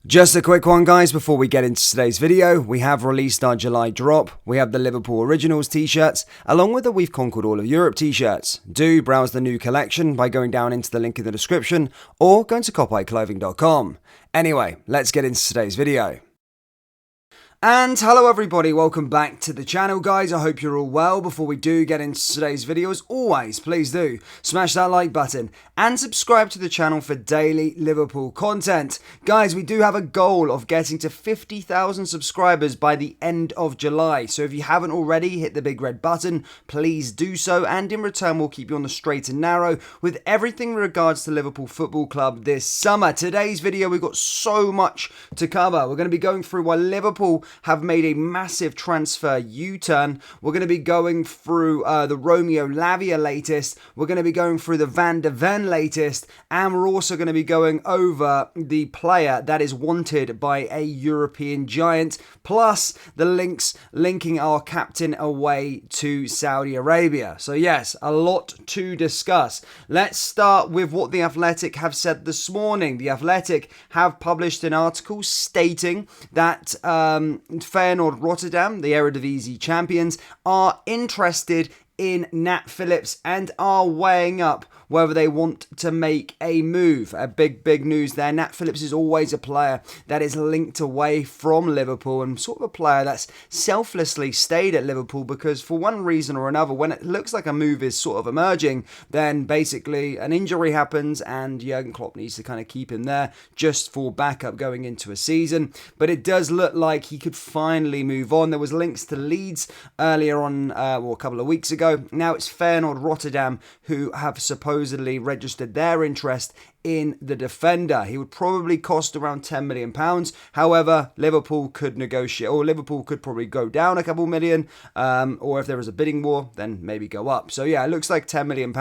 Just a quick one, guys, before we get into today's video. We have released our July drop. We have the Liverpool Originals t-shirts, along with the We've Conquered All of Europe t-shirts. Do browse the new collection by going down into the link in the description or going to copyclothing.com. Anyway, let's get into today's video. And hello everybody, welcome back to the channel, guys. I hope you're all well. Before we do get into today's video, as always, please do smash that like button and subscribe to the channel for daily Liverpool content. Guys, we do have a goal of getting to 50,000 subscribers by the end of July. So if you haven't already, hit the big red button, please do so. And in return, we'll keep you on the straight and narrow with everything in regards to Liverpool Football Club this summer. Today's video, we've got so much to cover. We're going to be going through why Liverpool have made a massive transfer U-turn. We're going to be going through the Romeo Lavia latest. We're going to be going through the Van de Ven latest. And we're also going to be going over the player that is wanted by a European giant. Plus the linking our captain away to Saudi Arabia. So yes, a lot to discuss. Let's start with what The Athletic have said this morning. The Athletic have published an article stating that Feyenoord Rotterdam, the Eredivisie champions, are interested in Nat Phillips and are weighing up whether they want to make a move. A big news there. Nat Phillips is always a player that is linked away from Liverpool and sort of a player that's selflessly stayed at Liverpool because for one reason or another, when it looks like a move is sort of emerging, then basically an injury happens and Jurgen Klopp needs to kind of keep him there just for backup going into a season. But it does look like he could finally move on. There was links to Leeds earlier on, a couple of weeks ago. Now it's Feyenoord Rotterdam who have supposedly registered their interest in the defender. He would probably cost around £10 million. However, Liverpool could negotiate, or Liverpool could probably go down a couple million, or if there is a bidding war, then maybe go up. So yeah, it looks like £10 million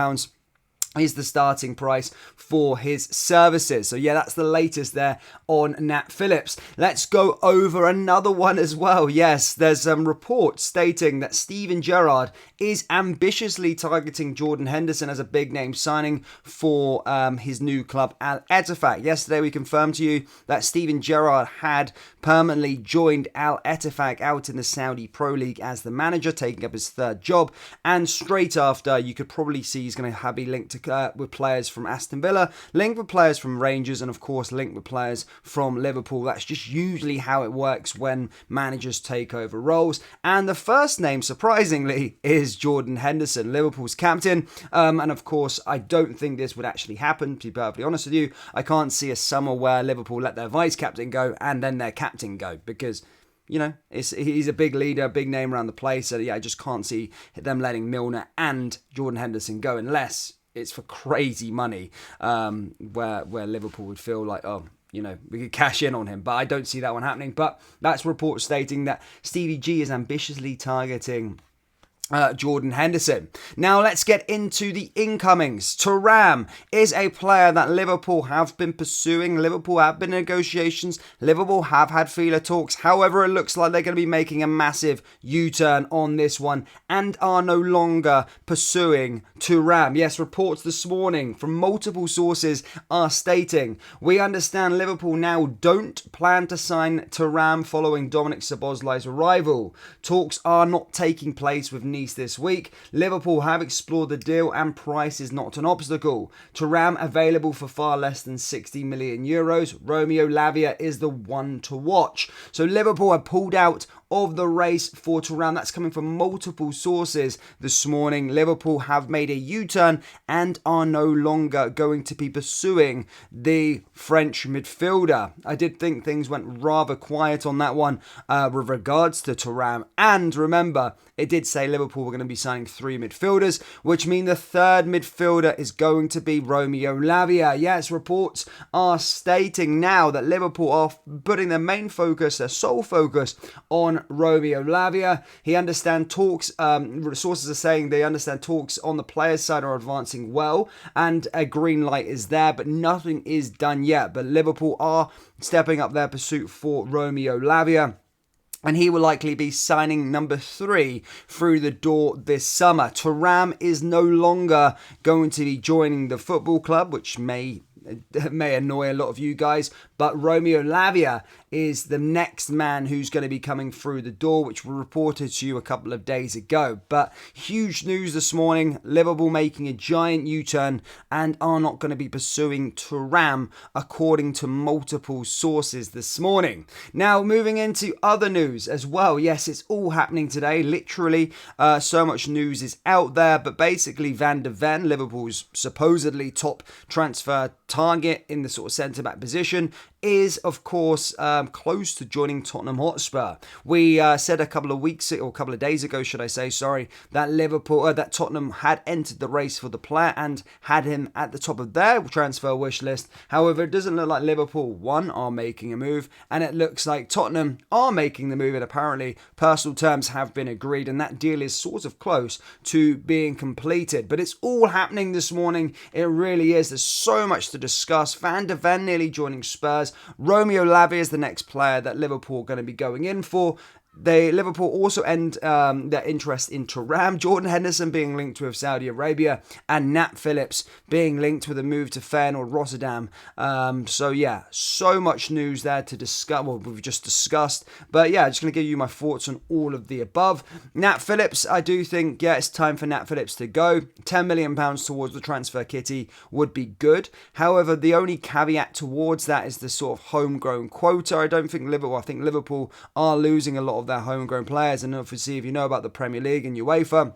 is the starting price for his services. So yeah, that's the latest there on Nat Phillips. Let's go over another one as well. Yes, there's some reports stating that Steven Gerrard is ambitiously targeting Jordan Henderson as a big name signing for his new club Al Ettifaq. Yesterday we confirmed to you that Steven Gerrard had permanently joined Al Ettifaq out in the Saudi Pro League as the manager, taking up his third job, and straight after you could probably see he's going to be linked to with players from Aston Villa, linked with players from Rangers, and of course linked with players from Liverpool. That's just usually how it works when managers take over roles. And the first name, surprisingly, is Jordan Henderson, Liverpool's captain. And of course, I don't think this would actually happen, to be perfectly honest with you. I can't see a summer where Liverpool let their vice-captain go and then their captain go, because you know, he's a big leader, big name around the place. So yeah, I just can't see them letting Milner and Jordan Henderson go unless it's for crazy money, where Liverpool would feel like, oh, you know, we could cash in on him. But I don't see that one happening. But that's reports stating that Stevie G is ambitiously targeting Jordan Henderson. Now let's get into the incomings. Thuram is a player that Liverpool have been pursuing. Liverpool have been in negotiations. Liverpool have had feeler talks. However, it looks like they're going to be making a massive U-turn on this one and are no longer pursuing Thuram. Yes, reports this morning from multiple sources are stating, we understand Liverpool now don't plan to sign Thuram following Dominic Szoboszlai's arrival. Talks are not taking place with this week. Liverpool have explored the deal and price is not an obstacle. Thuram available for far less than 60 million euros. Romeo Lavia is the one to watch. So Liverpool have pulled out of the race for Thuram. That's coming from multiple sources this morning. Liverpool have made a U-turn and are no longer going to be pursuing the French midfielder. I did think things went rather quiet on that one with regards to Thuram. And remember, it did say Liverpool were going to be signing 3 midfielders, which means the third midfielder is going to be Romeo Lavia. Yes, reports are stating now that Liverpool are putting their main focus, their sole focus, on Romeo Lavia. He understands talks, sources are saying they understand talks on the players' side are advancing well, and a green light is there, but nothing is done yet. But Liverpool are stepping up their pursuit for Romeo Lavia. And he will likely be signing number 3 through the door this summer. Thuram is no longer going to be joining the football club, which may annoy a lot of you guys, But Romeo Lavia is the next man who's going to be coming through the door, which we reported to you a couple of days ago. But huge news this morning, Liverpool making a giant U-turn and are not going to be pursuing Thuram, according to multiple sources this morning. Now, moving into other news as well. Yes, it's all happening today, literally. So much news is out there, but basically Van de Ven, Liverpool's supposedly top transfer target in the sort of centre-back position, is, of course, close to joining Tottenham Hotspur. We said a couple of days ago, should I say, that Tottenham had entered the race for the player and had him at the top of their transfer wish list. However, it doesn't look like Liverpool, one, are making a move, and it looks like Tottenham are making the move, and apparently personal terms have been agreed, and that deal is sort of close to being completed. But it's all happening this morning. It really is. There's so much to discuss. Van de Ven nearly joining Spurs. Romeo Lavia is the next player that Liverpool are going to be going in for. Liverpool also end their interest in Thuram, Jordan Henderson being linked with Saudi Arabia, and Nat Phillips being linked with a move to Feyenoord Rotterdam. So yeah, so much news there to discuss. Well, we've just discussed, but yeah, just going to give you my thoughts on all of the above. Nat Phillips, I do think, yeah, it's time for Nat Phillips to go. £10 million towards the transfer kitty would be good. However, the only caveat towards that is the sort of homegrown quota. I think Liverpool are losing a lot of their homegrown players, and obviously if you know about the Premier League and UEFA,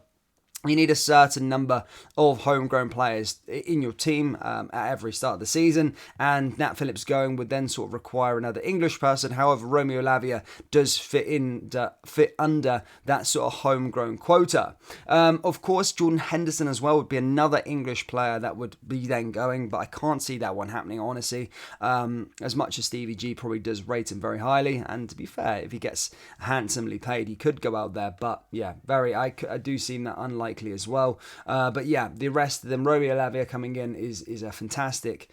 you need a certain number of homegrown players in your team at every start of the season, and Nat Phillips going would then sort of require another English person. However, Romeo Lavia does fit under that sort of homegrown quota. Of course, Jordan Henderson as well would be another English player that would be then going, but I can't see that one happening, honestly. As much as Stevie G probably does rate him very highly, and to be fair, if he gets handsomely paid, he could go out there. But yeah, I do seem that unlikely as well. But yeah, the rest of them, Romeo Lavia coming in is a fantastic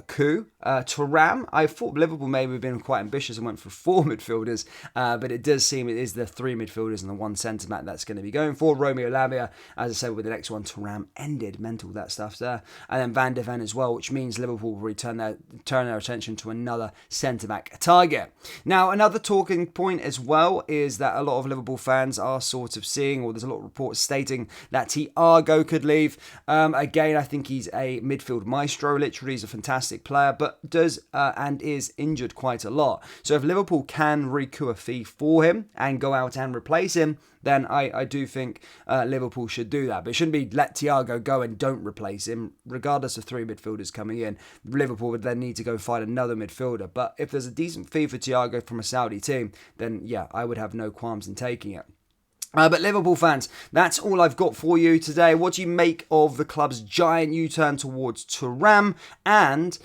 coup. Thuram, I thought Liverpool maybe have been quite ambitious and went for 4 midfielders, but it does seem it is the 3 midfielders and the 1 centre-back that's going to be going for. Romeo Lavia, as I said, with the next one, Thuram ended. Mental, that stuff there. And then Van de Ven as well, which means Liverpool will turn their attention to another centre-back target. Now, another talking point as well is that a lot of Liverpool fans are sort of seeing, or there's a lot of reports stating that Thiago could leave. Again, I think he's a midfield maestro. Literally, he's a fantastic player, but does and is injured quite a lot. So if Liverpool can recoup a fee for him and go out and replace him, then I do think Liverpool should do that. But it shouldn't be let Thiago go and don't replace him. Regardless of 3 midfielders coming in, Liverpool would then need to go find another midfielder. But if there's a decent fee for Thiago from a Saudi team, then yeah, I would have no qualms in taking it. But Liverpool fans, that's all I've got for you today. What do you make of the club's giant U-turn towards Thuram? And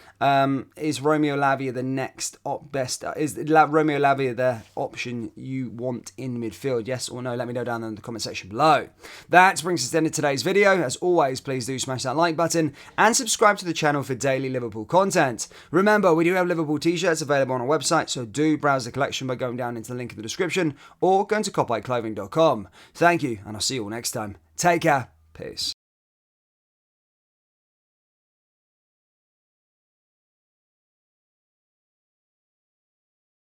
is Romeo Lavia the next best? Is Romeo Lavia the option you want in midfield? Yes or no? Let me know down in the comment section below. That brings us to the end of today's video. As always, please do smash that like button and subscribe to the channel for daily Liverpool content. Remember, we do have Liverpool t-shirts available on our website, so do browse the collection by going down into the link in the description or going to copyclothing.com. Thank you, and I'll see you all next time. Take care. Peace.